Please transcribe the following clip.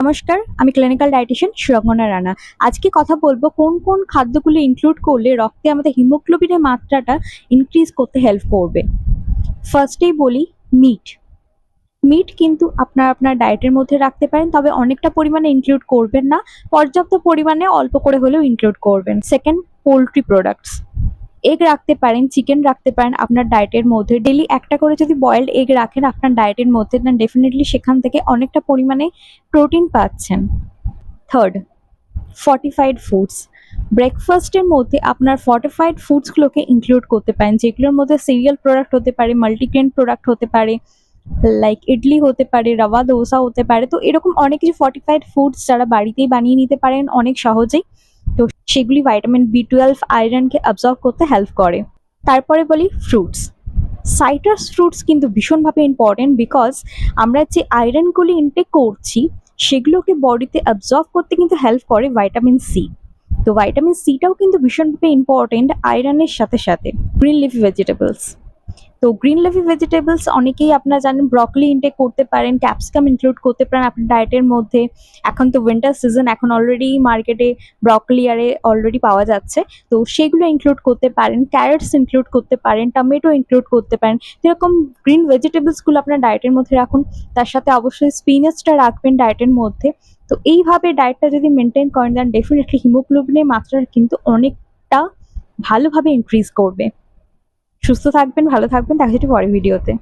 নমস্কার, আমি clinical dietician Surangana Rana. আজকে কথা বলবো কোন কোন খাদ্যগুলো ইনক্লুড করলে রক্তে আমাদের হিমোগ্লোবিনের মাত্রাটা ইনক্রিজ করতে হেল্প করবে। ফার্স্টেই বলি মিট। মিট কিন্তু আপনার ডায়েটের মধ্যে রাখতে পারেন, তবে অনেকটা পরিমাণে ইনক্লুড করবেন না, পর্যাপ্ত পরিমাণে অল্প করে হলেও ইনক্লুড করবেন। Second, poultry products. এগ রাখতে পারেন, চিকেন রাখতে পারেন আপনার ডায়েটের মধ্যে। ডেলি একটা করে যদি বয়েলড এগ রাখেন আপনার ডায়েটের মধ্যে, দেন ডেফিনেটলি সেখান থেকে অনেকটা পরিমাণে প্রোটিন পাচ্ছেন। Third, fortified foods. ব্রেকফাস্টের মধ্যে আপনার ফর্টিফাইড ফুডসগুলোকে ইনক্লুড করতে পারেন, যেগুলোর মধ্যে সিরিয়াল প্রোডাক্ট হতে পারে, মাল্টিগ্রেন প্রোডাক্ট হতে পারে, লাইক ইডলি হতে পারে, রাওয়া দোসা হতে পারে। তো এরকম অনেক কিছু ফর্টিফাইড ফুডস যারা বাড়িতেই বানিয়ে নিতে পারেন অনেক সহজেই, তো সেগুলি ভাইটামিন বি 12 আয়রনকে অ্যাবজর্ব করতে হেল্প করে। তারপরে বলি ফ্রুটস। সাইট্রাস ফ্রুটস কিন্তু ভীষণভাবে ইম্পর্টেন্ট, বিকজ আমরা যে আয়রনগুলি ইনটেক করছি সেগুলোকে বডিতে অ্যাবজর্ব করতে কিন্তু হেল্প করে ভাইটামিন সি। তো ভাইটামিন সিটাও কিন্তু ভীষণভাবে ইম্পর্টেন্ট আয়রনের সাথে সাথে। Green leafy vegetables. তো গ্রিন লিফি ভেজিটেবলস অনেকেই আপনারা জানেন, ব্রকলি ইনটেক করতে পারেন, ক্যাপসিকাম ইনক্লুড করতে পারেন আপনার ডায়েটের মধ্যে। এখন তো উইন্টার সিজন, এখন অলরেডি মার্কেটে ব্রকলি অলরেডি পাওয়া যাচ্ছে, তো সেগুলো ইনক্লুড করতে পারেন। ক্যারটস ইনক্লুড করতে পারেন, টমেটো ইনক্লুড করতে পারেন। যেরকম গ্রিন ভেজিটেবলসগুলো আপনার ডায়েটের মধ্যে রাখুন, তার সাথে অবশ্যই স্পিনাচটা রাখবেন ডায়েটের মধ্যে। তো এইভাবে ডায়েটটা যদি মেনটেন করেন, দেন ডেফিনেটলি হিমোগ্লোবিনের মাত্রা কিন্তু অনেকটা ভালোভাবে ইনক্রিজ করবে। সুস্থ থাকবেন, ভালো থাকবেন, দেখা হচ্ছে পরের ভিডিওতে।